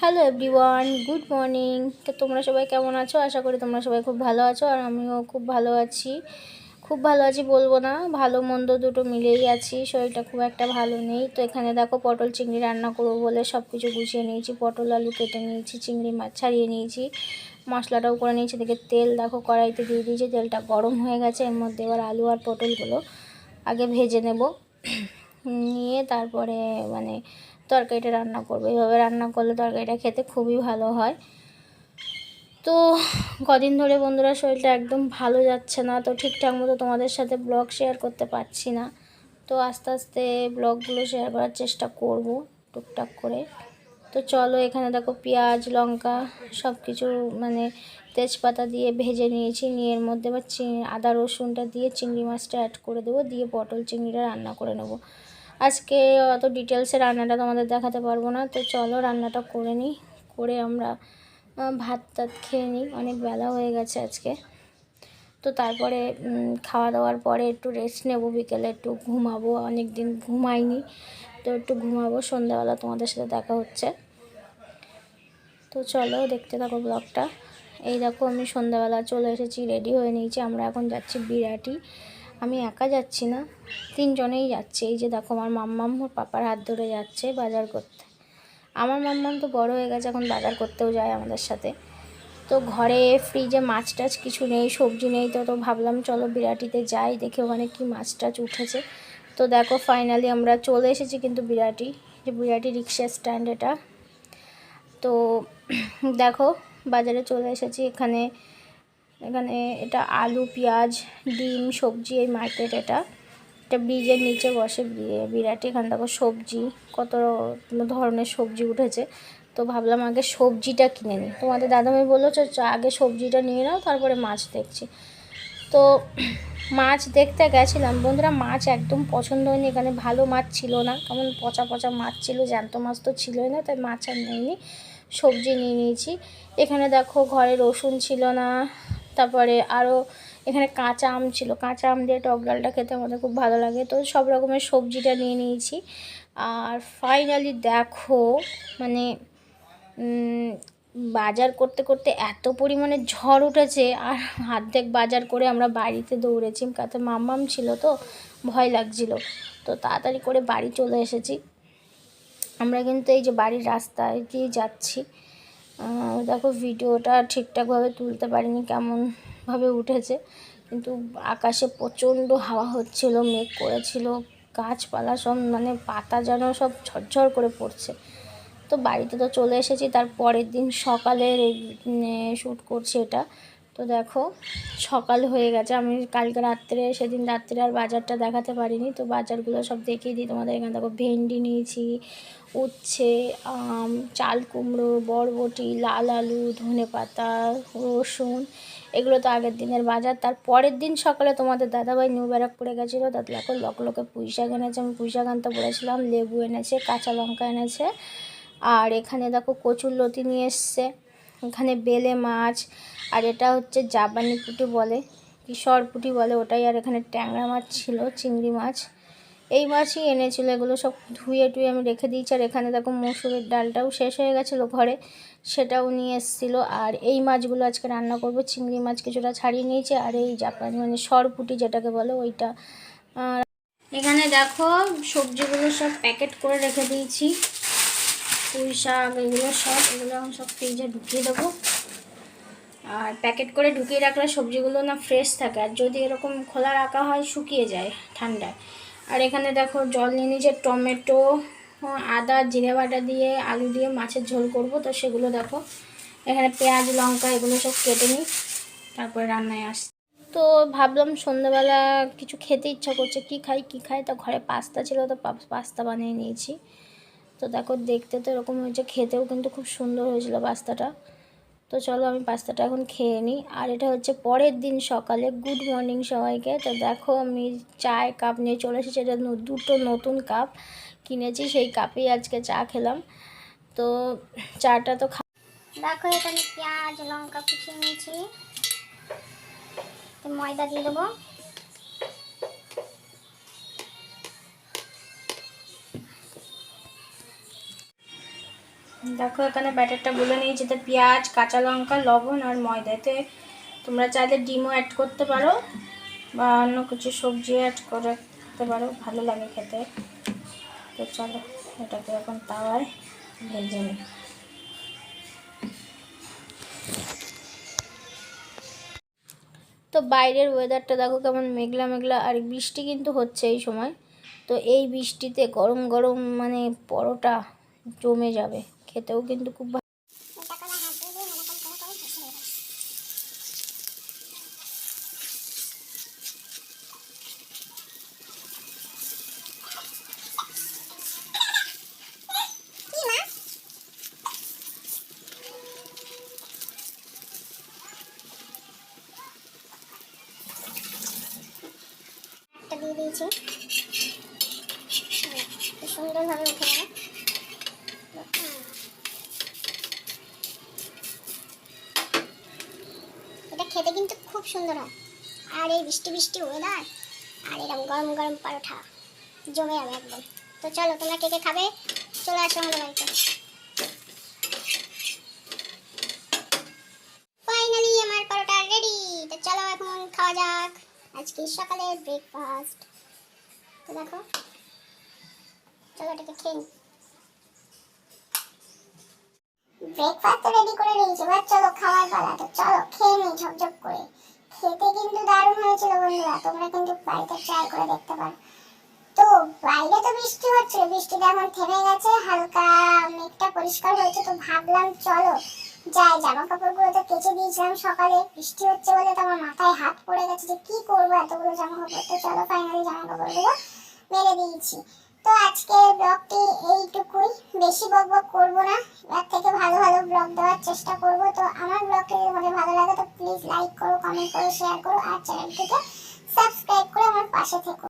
Hello everyone, good morning. তো তোমরা সবাই কেমন আছো? আশা করি তোমরা সবাই খুব ভালো আছো, আর আমিও খুব ভালো আছি। খুব ভালো আছি বলবো না, ভালো মন্দ দুটো মিলেই আছি। শরীরটা খুব একটা ভালো নেই। তো এখানে দেখো পটল চিংড়ি রান্না করবো বলে সব কিছু গুছিয়ে নিয়েছি। পটল আলু কেটে নিয়েছি, চিংড়ি মাছ ছাড়িয়ে নিয়েছি, মশলাটাও করে নিয়েছি। দেখে তেল দেখো কড়াইতে দিয়ে দিয়েছি, তেলটা গরম হয়ে গেছে। এর মধ্যে এবার আলু আর পটলগুলো আগে ভেজে নেব, নিয়ে তারপরে তরকারিটা রান্না করবো। এইভাবে রান্না করলে তরকারিটা খেতে খুবই ভালো হয়। তো কদিন ধরে বন্ধুরা শরীরটা একদম ভালো যাচ্ছে না, তো ঠিকঠাক মতো তোমাদের সাথে ব্লগ শেয়ার করতে পারছি না। তো আস্তে আস্তে ব্লগগুলো শেয়ার করার চেষ্টা করব টুকটাক করে। তো চলো, এখানে দেখো পেঁয়াজ লঙ্কা সব কিছু তেজপাতা দিয়ে ভেজে নিয়েছি। নিয়ে এর মধ্যে এবার আদা রসুনটা দিয়ে চিংড়ি মাছটা অ্যাড করে দেবো, দিয়ে পটল চিংড়িটা রান্না করে নেব। আজকে অত ডিটেলসে রান্নাটা তোমাদের দেখাতে পারবো না। তো চলো রান্নাটা করে নিই, করে আমরা ভাত টাত খেয়ে নিই। অনেক বেলা হয়ে গেছে আজকে। তো তারপরে খাওয়া দাওয়ার পরে একটু রেস্ট নেব, বিকেলে একটু ঘুমাবো। অনেক দিন ঘুমাইনি, তো একটু ঘুমাবো। সন্ধ্যাবেলা তোমাদের সাথে দেখা হচ্ছে। তো চলো দেখতে থাকো ব্লগটা। এই দেখো আমি সন্ধ্যাবেলা চলে এসেছি, রেডি হয়ে নিয়েছি। আমরা এখন যাচ্ছি বিরাটি। আমি একা যাচ্ছি না, তিনজনেই যাচ্ছে। এই যে দেখো আমার মাম্মাম ওর পাপার হাত ধরে যাচ্ছে বাজার করতে। আমার মাম্মাম তো বড় হয়ে গেছে, এখন বাজার করতেও যায় আমাদের সাথে। তো ঘরে ফ্রিজে মাছ টাছ কিছু নেই, সবজি নেই। তো ভাবলাম চলো বিরাটিতে যাই, দেখে ওখানে কি মাছ টাছ উঠেছে। তো দেখো ফাইনালি আমরা চলে এসেছি কিন্তু বিরাটি, যে বিরাটি রিক্সা স্ট্যান্ড এটা। তো দেখো বাজারে চলে এসেছি। এখানে এটা আলু পেঁয়াজ ডিম সবজি, এই মার্কেট এটা ব্রিজের নিচে বসে বিরাটি। এখানে দেখো সবজি, কত ধরনের সবজি উঠেছে। তো ভাবলাম আগে সবজিটা কিনে নিই। তোমাদের দাদাভাই বললো আগে সবজিটা নিয়ে নাও, তারপরে মাছ দেখছি। তো মাছ দেখতে গেছিলাম বন্ধুরা, মাছ একদম পছন্দ হয়নি। এখানে ভালো মাছ ছিল না, কেমন পচা পচা মাছ ছিল, জ্যান্ত মাছ তো ছিলই না, তাই মাছ আর নিইনি, সবজি নিয়ে নিয়েছি। এখানে দেখো ঘরে রসুন ছিল না, তারপরে আরও এখানে কাঁচা আম ছিল। কাঁচা আম দিয়ে টক ডালটা খেতে আমাদের খুব ভালো লাগে। তো সব রকমের সবজিটা নিয়ে নিয়েছি। আর ফাইনালি দেখো বাজার করতে করতে এত পরিমাণে ঝড় উঠেছে, আর অর্ধেক বাজার করে আমরা বাড়িতে দৌড়েছি। কাতে মাম্মাম ছিল, তো ভয় লাগছিল। তো তাড়াতাড়ি করে বাড়ি চলে এসেছি। আমরা কিন্তু এই যে বাড়ির রাস্তায় দিয়ে যাচ্ছি। দেখো ভিডিওটা ঠিকঠাকভাবে তুলতে পারিনি, কেমনভাবে উঠেছে। কিন্তু আকাশে প্রচণ্ড হাওয়া হচ্ছিল, মেঘ করেছিল, গাছপালা সব পাতা যেন সব ঝরঝর করে পড়ছে। তো বাড়িতে তো চলে এসেছি, তার পরের দিন সকালের শ্যুট করছি এটা। তো দেখো সকাল হয়ে গেছে। আমি কালকে সেদিন রাত্রে আর বাজারটা দেখাতে পারিনি। তো বাজারগুলো সব দেখিয়ে দিই তোমাদের। এখানে দেখো ভেন্ডি নিয়েছি, উচ্ছে, আম, চাল কুমড়ো, বরবটি, লাল আলু, ধনেপাতা, রসুন, এগুলো তো আগের দিনের বাজার। তার পরের দিন সকালে তোমাদের দাদাভাই নিউ ব্যারাকপুরে গেছিলো। তাতে দেখো লকলকে পুঁই শাক এনেছে, আমি পুঁই শাক আনতে বলেছিলাম। লেবু এনেছে, কাঁচা লঙ্কা এনেছে। আর এখানে দেখো কচুরলতি নিয়ে এসছে। এখানে বেলে মাছ, আর এটা হচ্ছে জাপানি পুঁটি বলে কি সরপুঁটি বলে ওটাই। আর এখানে ট্যাংরা মাছ ছিল, চিংড়ি মাছ, এই মাছই এনেছিল। এগুলো সব ধুয়ে টুয়ে আমি রেখে দিয়েছি। আর এখানে দেখো মসুরের ডালটাও শেষ হয়ে গেছিলো ঘরে, সেটাও নিয়ে এসেছিলো। আর এই মাছগুলো আজকে রান্না করব। চিংড়ি মাছ কিছুটা ছাড়িয়ে নিয়েছে, আর এই জাপানি সরপুঁটি যেটাকে বলে ওইটা। এখানে দেখো সবজিগুলো সব প্যাকেট করে রেখে দিয়েছি। পুঁই শাক এগুলো এখন সব ফ্রিজে ঢুকিয়ে দেবো। আর প্যাকেট করে ঢুকিয়ে রাখলে সবজিগুলো না ফ্রেশ থাকে, আর যদি এরকম খোলা রাখা হয় শুকিয়ে যায় ঠান্ডায়। আর এখানে দেখো জল নিয়ে নিয়েছে, টমেটো, আদা জিরে বাটা দিয়ে আলু দিয়ে মাছের ঝোল করব। তো সেগুলো দেখো এখানে পেঁয়াজ লঙ্কা এগুলো সব কেটে নিই, তারপরে রান্নায় আসছি। তো ভাবলাম সন্ধ্যাবেলা কিছু খেতে ইচ্ছা করছে, কি খাই। তো ঘরে পাস্তা ছিল, তো পাস্তা বানিয়ে নিয়েছি। তো দেখো দেখতে তো এরকম হয়েছে, খেতেও কিন্তু খুব সুন্দর হয়েছিল পাস্তাটা। তো চলো আমি পাস্তাটা এখন খেয়ে নিই। আর এটা হচ্ছে পরের দিন সকালে। গুড মর্নিং সবাইকে। তো দেখো আমি চায়ের কাপ নিয়ে চলে এসেছি। এটা দুটো নতুন কাপ কিনেছি, সেই কাপেই আজকে চা খেলাম। তো চাটা তো দেখো এখানে পেঁয়াজ লঙ্কা কুচিয়ে নিয়েছি, ময়দা দিয়ে দেবো। দেখো এখানে ব্যাটারটা গুলে নিয়ে যেতে পেঁয়াজ, কাঁচা লঙ্কা, লবণ আর ময়দাতে তোমরা চাইলে ডিমও অ্যাড করতে পারো বা অন্য কিছু সবজি অ্যাড করতে পারো, ভালো লাগে খেতে। তো চলো এটাকে এখন তাওয়ায় ভেজে নিই। তো বাইরের ওয়েদারটা দেখো কেমন মেঘলা মেঘলা, আর বৃষ্টি কিন্তু হচ্ছে এই সময়। তো এই বৃষ্টিতে গরম গরম মানে পরোটা জমে যাবে, খেতেও কিন্তু খুব ভালো। দিয়ে দিয়েছি, সুন্দরভাবে উঠে গেল। এটা খেতে কিন্তু খুব সুন্দর হয়, আর এই বৃষ্টি বৃষ্টি ওয়েদার আর এরকম গরম গরম পরোটা জমে যাবে একদম। তো চলো তোমরা কে কে খাবে চলে আসো আমাদের বাড়িতে। ফাইনালি আমার পরোটা রেডি। তো চলো এখন খাওয়া যাক আজকে সকালের ব্রেকফাস্ট। তো দেখো চলো এটাকে খেয়ে নিই। ব্রেকফাস্ট তো রেডি করে নিয়েছি, এবার চলো খাওয়ার পালা। তো চলো খেয়ে নিই ঝপঝপ করে। খেতে কিন্তু দারুণ হয়েছিল বন্ধুরা, তোমরা কিন্তু বাড়িতে ট্রাই করে দেখতে পারো। তো বাইরে তো বৃষ্টি হচ্ছে, বৃষ্টিটা এখন থেমে গেছে, হালকা মেঘটা পরিষ্কার হয়েছে। তো ভাবলাম চলো যাই, জামা কাপড়গুলো তো কেচে দিয়েছিলাম সকালে, বৃষ্টি হচ্ছে বলে তো আমার মাথায় হাত পড়ে গেছে যে কি করবো এতগুলো জামা কাপড়। তো চলো ফাইনালি জামা কাপড়গুলো মেলে দিয়েছি। তো আজকে ব্লগটি এইটুকুই, বেশি বক বক করবো না, এর থেকে ভালো ভালো ব্লগ দেওয়ার চেষ্টা করবো। তো আমার ব্লগটি যদি তোমাদের ভালো লাগে তো প্লিজ লাইক করো, কমেন্ট করো, শেয়ার করো, আর চ্যানেলটিকে সাবস্ক্রাইব করে আমার পাশে থেকো।